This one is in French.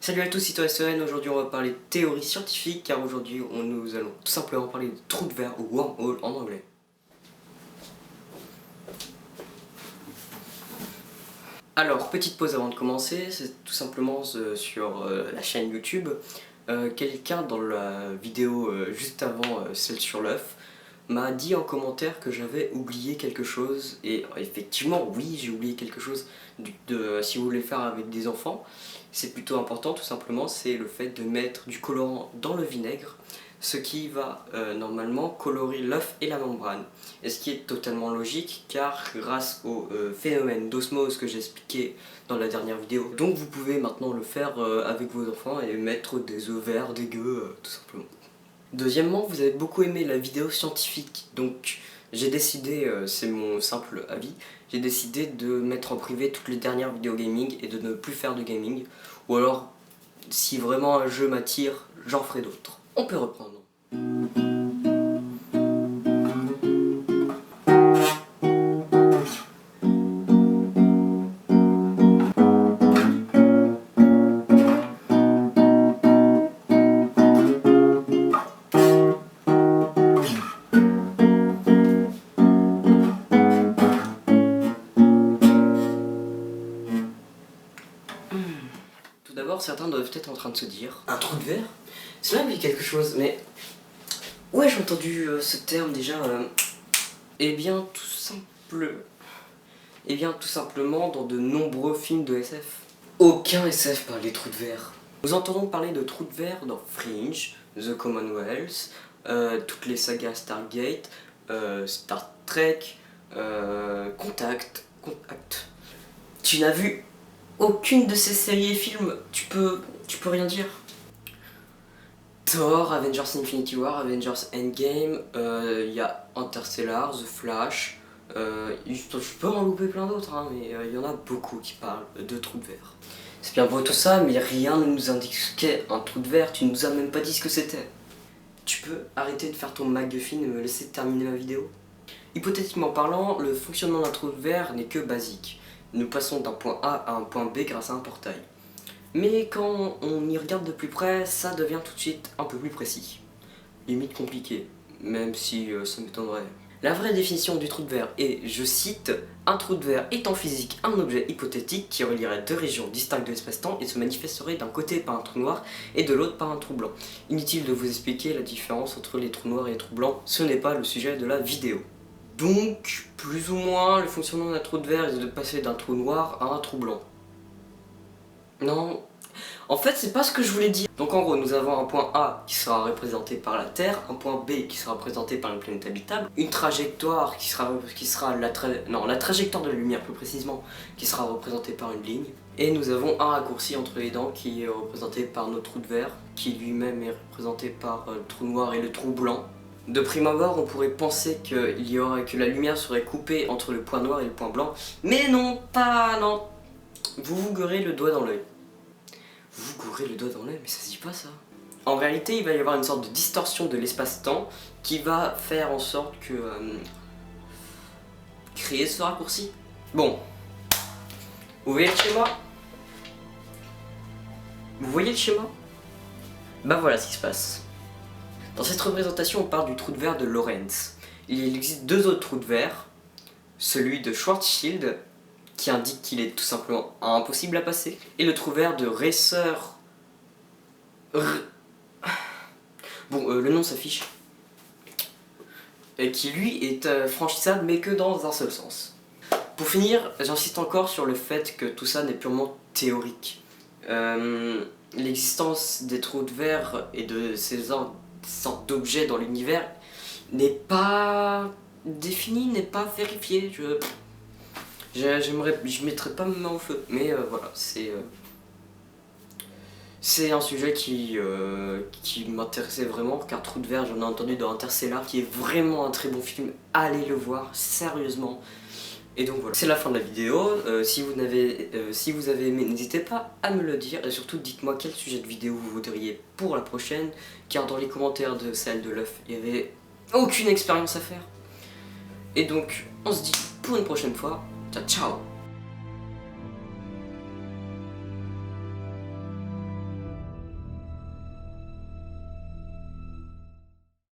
Salut à tous, c'est toi SEN. Aujourd'hui on va parler de théorie scientifique car aujourd'hui nous allons tout simplement parler de trou de verre ou wormhole en anglais. Alors, petite pause avant de commencer, c'est tout simplement sur la chaîne YouTube. Quelqu'un dans la vidéo juste avant celle sur l'œuf m'a dit en commentaire que j'avais oublié quelque chose. Et effectivement, oui, j'ai oublié quelque chose. Si vous voulez faire avec des enfants, c'est plutôt important, tout simplement, c'est le fait de mettre du colorant dans le vinaigre, ce qui va normalement colorer l'œuf et la membrane. Et ce qui est totalement logique, car grâce au phénomène d'osmose que j'ai expliqué dans la dernière vidéo, donc vous pouvez maintenant le faire avec vos enfants et mettre des œufs verts dégueux, tout simplement. Deuxièmement, vous avez beaucoup aimé la vidéo scientifique, donc j'ai décidé, c'est mon simple avis, j'ai décidé de mettre en privé toutes les dernières vidéos gaming et de ne plus faire de gaming. Ou alors, si vraiment un jeu m'attire, j'en ferai d'autres. On peut reprendre. Tout d'abord, certains doivent être en train de se dire un trou de verre. Cela me dit quelque chose, mais où ai-je entendu ce terme déjà Eh bien, tout simplement dans de nombreux films de SF. Aucun SF parle des trous de verre. Nous entendons parler de trous de verre dans Fringe, The Commonwealth, toutes les sagas Stargate, Star Trek, Contact. Tu n'as vu aucune de ces séries et films, tu peux rien dire. Thor, Avengers Infinity War, Avengers Endgame, y a Interstellar, The Flash, je peux en louper plein d'autres, hein, mais il y en a beaucoup qui parlent de trous de verre. C'est bien beau tout ça, mais rien ne nous indique ce qu'est un trou de verre, tu nous as même pas dit ce que c'était. Tu peux arrêter de faire ton MacGuffin et me laisser terminer ma vidéo? Hypothétiquement parlant, le fonctionnement d'un trou de verre n'est que basique. Nous passons d'un point A à un point B grâce à un portail. Mais quand on y regarde de plus près, ça devient tout de suite un peu plus précis. Limite compliqué, même si ça m'étonnerait. La vraie définition du trou de verre est, je cite, « Un trou de verre est en physique un objet hypothétique qui relierait deux régions distinctes de l'espace-temps et se manifesterait d'un côté par un trou noir et de l'autre par un trou blanc. » Inutile de vous expliquer la différence entre les trous noirs et les trous blancs, ce n'est pas le sujet de la vidéo. Donc, plus ou moins, le fonctionnement d'un trou de verre est de passer d'un trou noir à un trou blanc. Non, en fait c'est pas ce que je voulais dire. Donc en gros nous avons un point A qui sera représenté par la Terre, un point B qui sera représenté par une planète habitable, une trajectoire qui sera la trajectoire de la lumière plus précisément, qui sera représentée par une ligne. Et nous avons un raccourci entre les dents qui est représenté par notre trou de verre, qui lui-même est représenté par le trou noir et le trou blanc. De prime abord, on pourrait penser que la lumière serait coupée entre le point noir et le point blanc, mais non, non. Vous vous gourrez le doigt dans l'œil. Vous gourrez le doigt dans l'œil, mais ça se dit pas ça. En réalité, il va y avoir une sorte de distorsion de l'espace-temps qui va faire en sorte que créer ce raccourci. Bon, vous voyez le schéma? Vous voyez le schéma? Bah voilà ce qui se passe. Dans cette représentation, on parle du trou de verre de Lorentz. Il existe deux autres trous de verre, celui de Schwarzschild, qui indique qu'il est tout simplement impossible à passer, et le trou de verre de Racer... le nom s'affiche. Et qui lui est franchissable, mais que dans un seul sens. Pour finir, j'insiste encore sur le fait que tout ça n'est purement théorique. L'existence des trous de verre et de ces sortes d'objets dans l'univers n'est pas définie, n'est pas vérifiée. Je mettrai pas ma main au feu, mais voilà, c'est un sujet qui m'intéressait vraiment, car Trou de verre, j'en ai entendu dans Interstellar, qui est vraiment un très bon film, allez le voir, sérieusement. Et donc voilà, c'est la fin de la vidéo. Si vous avez aimé, n'hésitez pas à me le dire, et surtout dites-moi quel sujet de vidéo vous voudriez pour la prochaine, car dans les commentaires de celle de l'œuf, il n'y avait aucune expérience à faire. Et donc, on se dit pour une prochaine fois. Ciao, ciao.